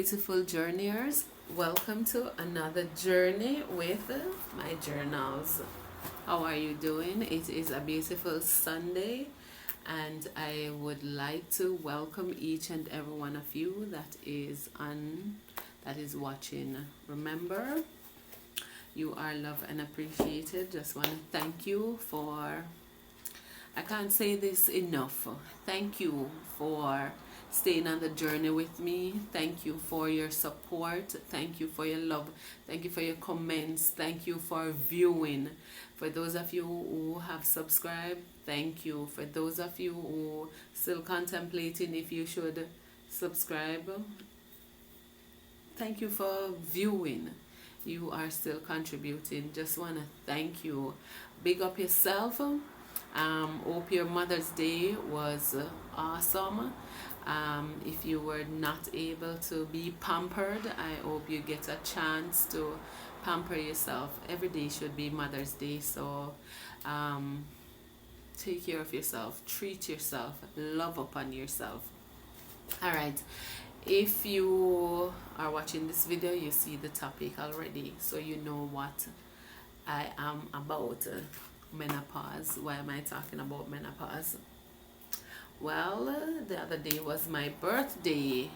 beautiful journeyers. Welcome to another journey with my journals. How are you doing? It is a beautiful Sunday, and I would like to welcome each and every one of you that is watching. Remember, you are loved and appreciated. Just want to thank you for, I can't say this enough. Thank you for staying on the journey with me. Thank you for your support. Thank you for your love. Thank you for your comments. Thank you for viewing. For those of you who have subscribed, thank you. For those of you who still contemplating if you should subscribe, thank you for viewing. You are still contributing. Just want to thank you. Big up yourself. Hope your Mother's Day was awesome. If you were not able to be pampered, I hope you get a chance to pamper yourself. Every day should be Mother's Day, so take care of yourself, treat yourself, love upon yourself. Alright, if you are watching this video, you see the topic already, so you know what I am about. Menopause. Why am I talking about menopause? Well, the other day was my birthday.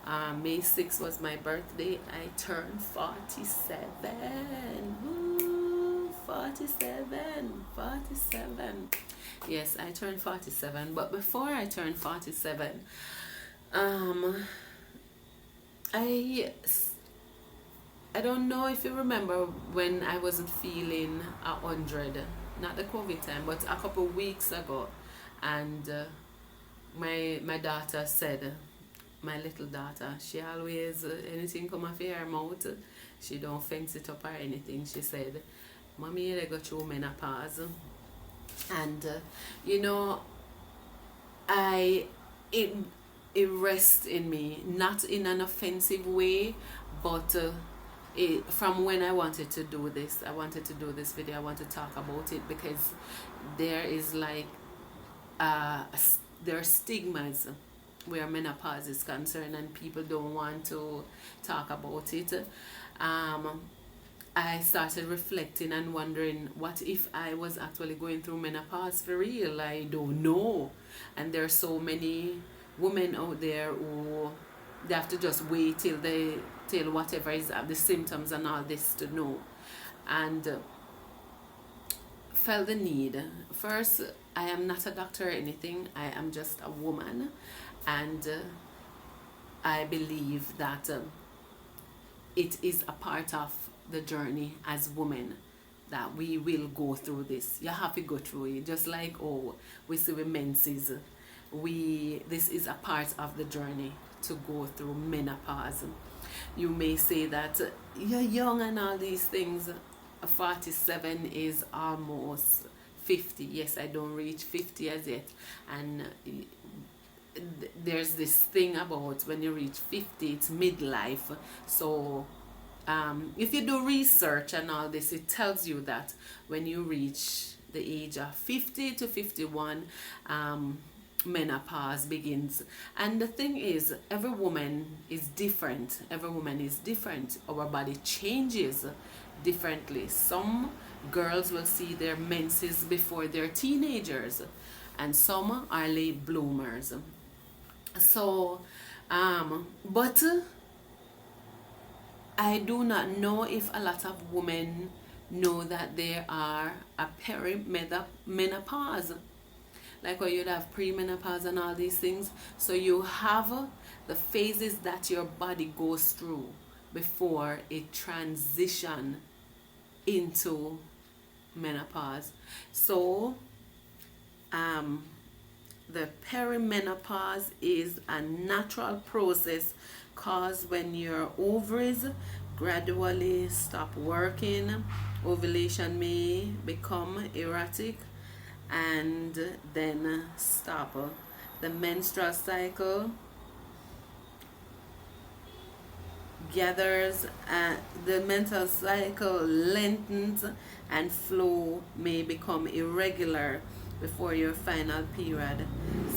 May 6th was my birthday. I turned 47. Woo, 47. Yes, I turned 47. But before I turned 47, I don't know if you remember when I wasn't feeling 100, not the COVID time, but a couple weeks ago, and my daughter said, my little daughter, she always, anything come off her mouth, she don't fence it up or anything. She said, "Mommy, I go through menopause," and you know, it rests in me, not in an offensive way, but from when I wanted to do this video, I want to talk about it because there is like there are stigmas where menopause is concerned and people don't want to talk about it. I started reflecting and wondering, what if I was actually going through menopause for real? I don't know. And there are so many women out there who they have to just wait till whatever is the symptoms and all this to know. And felt the need. First, I am not a doctor or anything. I am just a woman, and I believe that it is a part of the journey as women that we will go through this. You have to go through it, just like we see with menses. This is a part of the journey to go through menopause. You may say that you're young and all these things. 47 is almost 50. Yes, I don't reach 50 as yet, and there's this thing about when you reach 50, it's midlife. So if you do research and all this, it tells you that when you reach the age of 50 to 51, menopause begins. And the thing is, every woman is different. Our body changes differently. Some girls will see their menses before they're teenagers, and some are late bloomers. So but I do not know if a lot of women know that there are a perimenopause, like where you'd have premenopause and all these things. So you have the phases that your body goes through before it transition into menopause. So the perimenopause is a natural process caused when your ovaries gradually stop working. Ovulation may become erratic and then stop. The menstrual cycle gathers, the menstrual cycle lengthens, and flow may become irregular before your final period.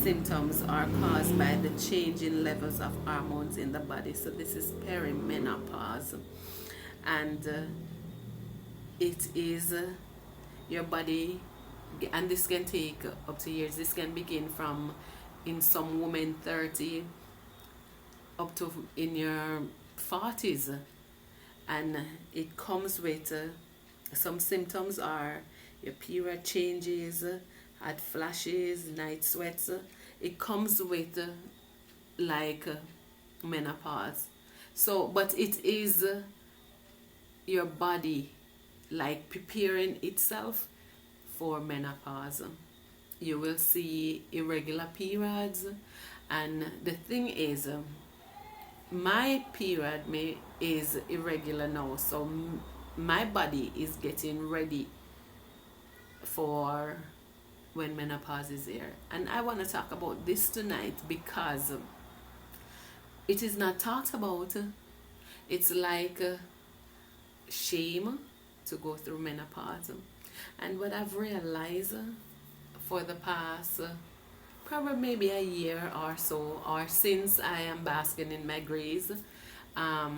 symptoms are caused by the change in levels of hormones in the body. So this is perimenopause, and it is your body, and this can take up to years. This can begin from, in some women, 30 up to in your 40s, and it comes with some symptoms are your period changes, hot flashes, night sweats. It comes with like menopause. So but it is your body like preparing itself for menopause. You will see irregular periods, and the thing is, my period is irregular now, so my body is getting ready for when menopause is here. And I want to talk about this tonight because it is not talked about. It's like shame to go through menopause. And what I've realized for the past probably maybe a year or so, or since I am basking in my grace, I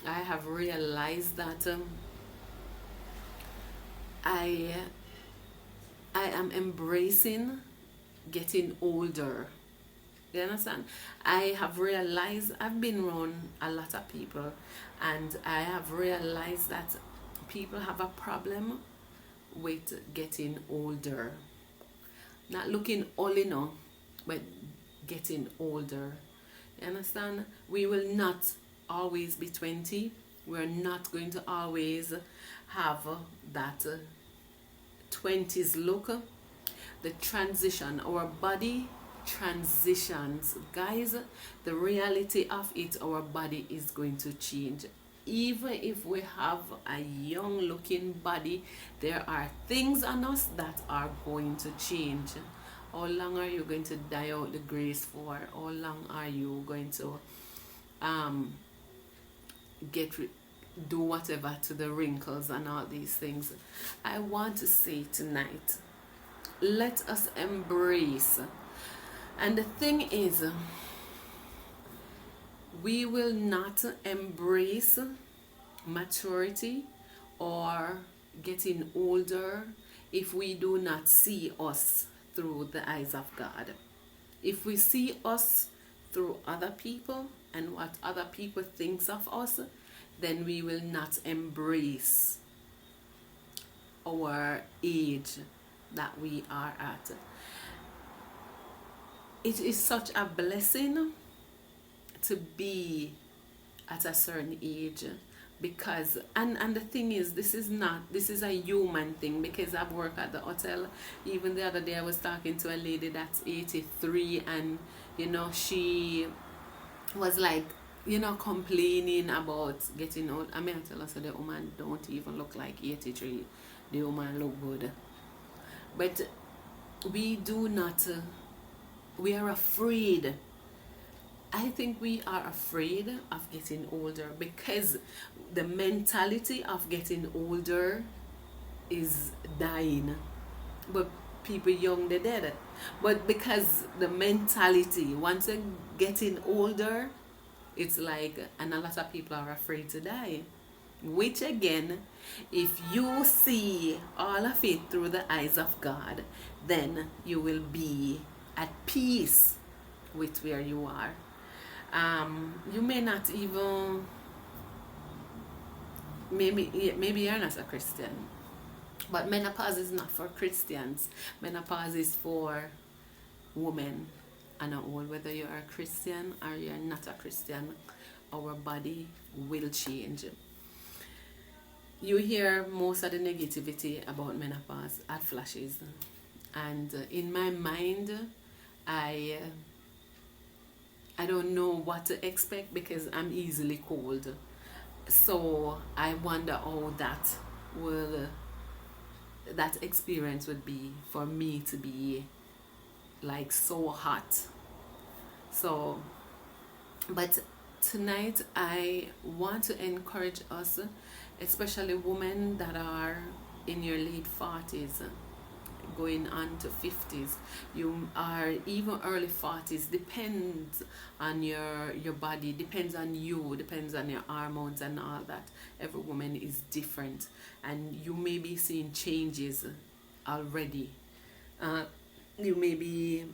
have realized that I am embracing getting older. You understand? I have realized, I've been around a lot of people, and I have realized that people have a problem with getting older. Not looking old enough, but getting older. You understand? We will not always be 20. We're not going to always have that 20s look. The transition, our body transitions, guys. The reality of it, our body is going to change. Even if we have a young looking body, there are things on us that are going to change. How long are you going to die out the grace for? How long are you going to do whatever to the wrinkles and all these things? I want to say tonight, let us embrace. And the thing is, we will not embrace maturity or getting older if we do not see us through the eyes of God. If we see us through other people and what other people thinks of us, then we will not embrace our age that we are at. It is such a blessing to be at a certain age, because and the thing is, this is a human thing, because I've worked at the hotel. Even the other day I was talking to a lady that's 83, and she was like complaining about getting old. I mean, I tell her, so the woman don't even look like 83. The woman look good. But we do not we are afraid. I think we are afraid of getting older because the mentality of getting older is dying. But people young, they're dead. But because the mentality, once you're getting older, it's like, and a lot of people are afraid to die. Which again, if you see all of it through the eyes of God, then you will be at peace with where you are. You may not even, maybe you're not a Christian, but menopause is not for Christians. Menopause is for women and old. Whether you're a Christian or you're not a Christian, our body will change. You hear most of the negativity about menopause at flashes, and in my mind, I don't know what to expect because I'm easily cold. So I wonder how that experience would be for me to be like so hot. So, but tonight I want to encourage us, especially women that are in your late 40s, going on to 50s, you are even early 40s, depends on your body, depends on you, depends on your hormones and all that. Every woman is different, and you may be seeing changes already. You may be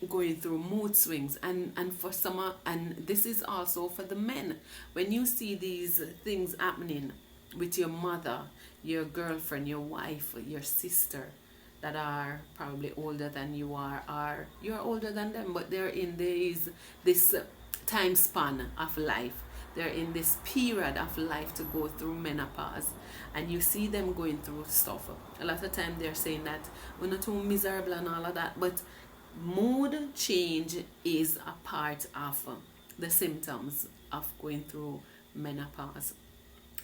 going through mood swings, and for some, and this is also for the men. When you see these things happening with your mother, your girlfriend, your wife, your sister, that are probably older than you are, or you're older than them, but they're in this time span of life, they're in this period of life to go through menopause, and you see them going through stuff. A lot of time they're saying that we're not too miserable and all of that, but mood change is a part of the symptoms of going through menopause.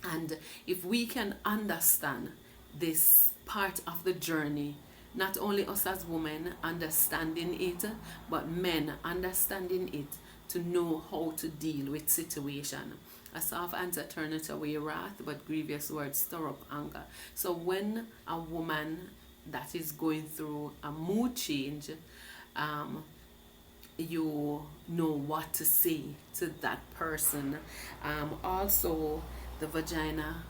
And if we can understand this part of the journey, not only us as women understanding it, but men understanding it, to know how to deal with situation. A soft answer turneth away wrath, but grievous words stir up anger. So when a woman that is going through a mood change, you know what to say to that person. Also, the vagina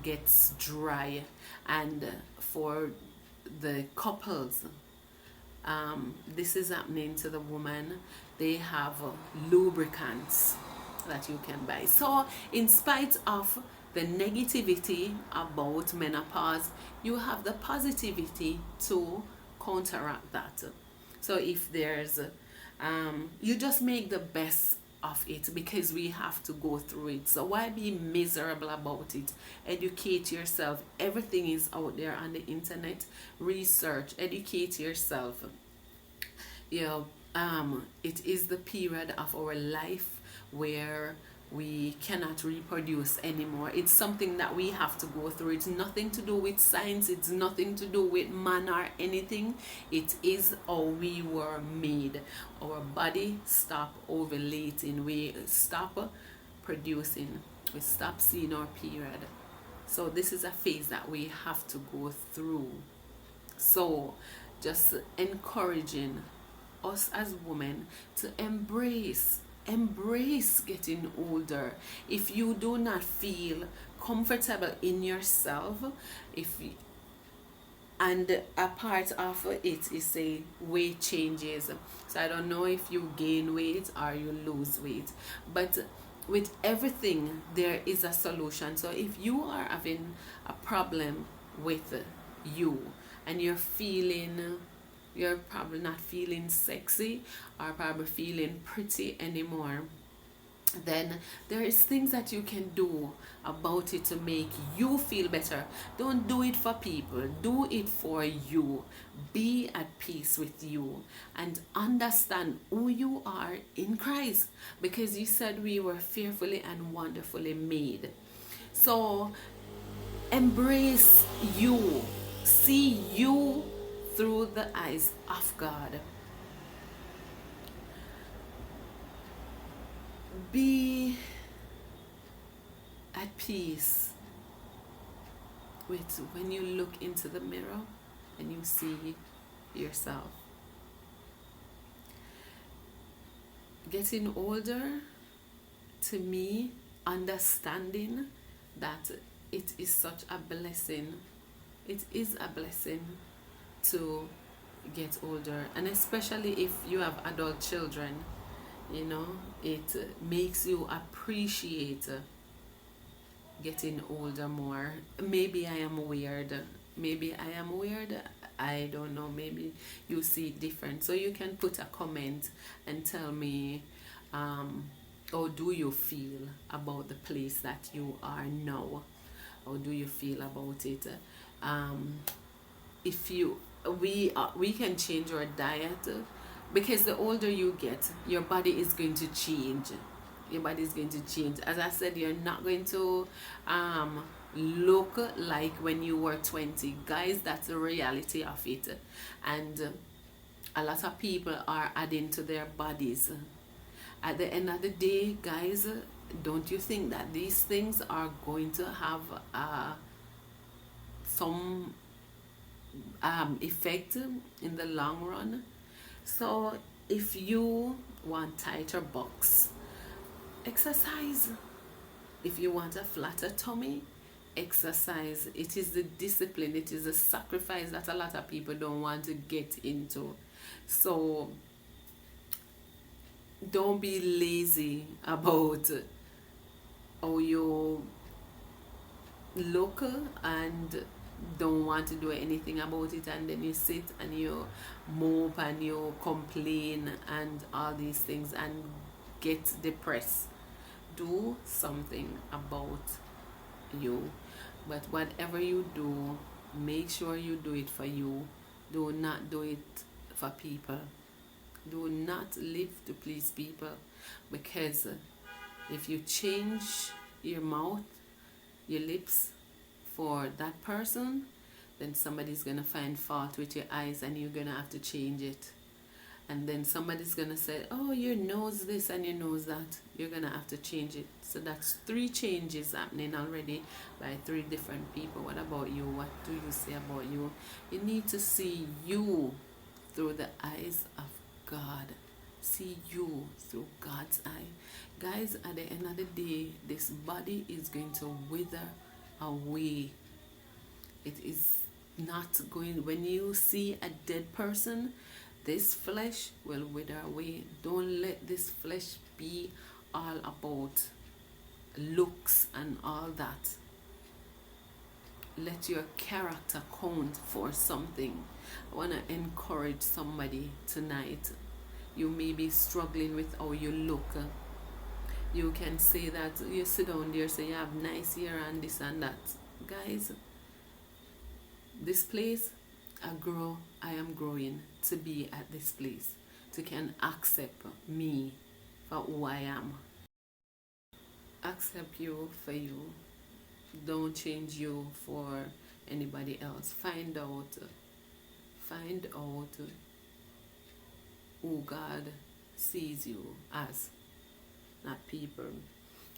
gets dry, and for the couples, this is happening to the woman. They have lubricants that you can buy. So in spite of the negativity about menopause, you have the positivity to counteract that. So if there's you just make the best of it, because we have to go through it. So why be miserable about it? Educate yourself. Everything is out there on the internet. Research, educate yourself. It is the period of our life where we cannot reproduce anymore. It's something that we have to go through. It's nothing to do with science, it's nothing to do with man or anything. It is how we were made. Our body stop ovulating, we stop producing, we stop seeing our period. So this is a phase that we have to go through. So just encouraging us as women to embrace getting older. If you do not feel comfortable in yourself, and a part of it is say weight changes. So I don't know if you gain weight or you lose weight, but with everything there is a solution. So if you are having a problem with you, and you're probably not feeling sexy or probably feeling pretty anymore, then there is things that you can do about it to make you feel better. Don't do it for people, do it for you. Be at peace with you and understand who you are in Christ, because you said we were fearfully and wonderfully made. So embrace you, see you through the eyes of God. Be at peace with when you look into the mirror and you see yourself. Getting older, to me, understanding that it is such a blessing. It is a blessing to get older, and especially if you have adult children, it makes you appreciate getting older more. Maybe I am weird, I don't know, maybe you see it different. So you can put a comment and tell me, how do you feel about the place that you are now? How do you feel about it? If we can change our diet, because the older you get, your body is going to change. As I said, you're not going to look like when you were 20. Guys, that's the reality of it. And a lot of people are adding to their bodies. At the end of the day, guys, don't you think that these things are going to have some effect in the long run. So if you want tighter bucks, exercise. If you want a flatter tummy, exercise. It is the discipline, it is the sacrifice that a lot of people don't want to get into. So don't be lazy about how you look and don't want to do anything about it, and then you sit and you mope and you complain and all these things and get depressed. Do something about you. But whatever you do, make sure you do it for you. Do not do it for people. Do not live to please people, because if you change your mouth, your lips for that person, then somebody's gonna find fault with your eyes and you're gonna have to change it. And then somebody's gonna say, oh, your nose this and your nose that. You're gonna have to change it. So that's 3 changes happening already by 3 different people. What about you? What do you say about you? You need to see you through the eyes of God. See you through God's eye. Guys, at the end of the day, this body is going to wither away. It is not going, when you see a dead person, this flesh will wither away. Don't let this flesh be all about looks and all that. Let your character count for something. I want to encourage somebody tonight. You may be struggling with how you look. You can say that you sit down there, say you have nice hair and this and that. Guys, this place, I am growing to be at this place, to can accept me for who I am. Accept you for you. Don't change you for anybody else. Find out who God sees you as, not people.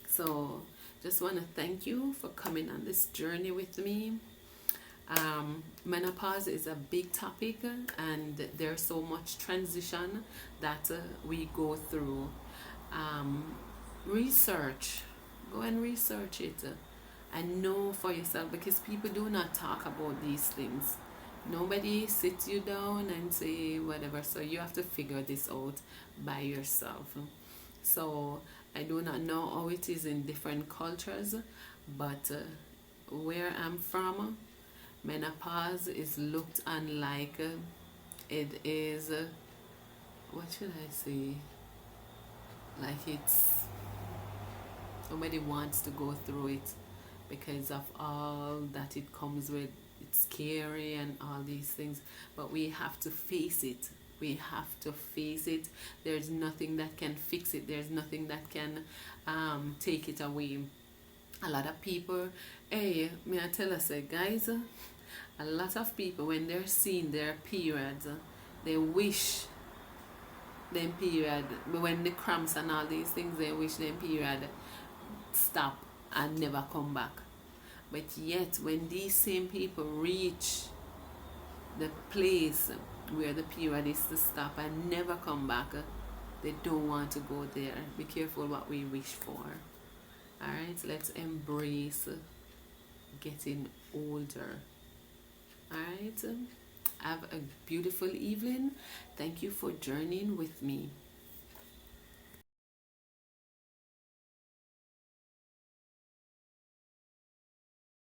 So just want to thank you for coming on this journey with me. Menopause is a big topic, and there's so much transition that we go through. Research, go and research it and know for yourself, because people do not talk about these things. Nobody sits you down and say whatever, so you have to figure this out by yourself. So I do not know how it is in different cultures, but where I'm from, menopause is looked on like it is, what should I say, like it's, nobody wants to go through it because of all that it comes with. It's scary and all these things, but we have to face it. We have to face it. There's nothing that can fix it. There's nothing that can take it away. A lot of people, hey, may I tell us, guys, a lot of people, when they're seeing their periods, they wish them period, when the cramps and all these things, they wish them period stop and never come back. But yet, when these same people reach the place where the period is to stop and never come back, they don't want to go there. Be careful what we wish for. Alright, let's embrace getting older. Alright, have a beautiful evening. Thank you for journeying with me.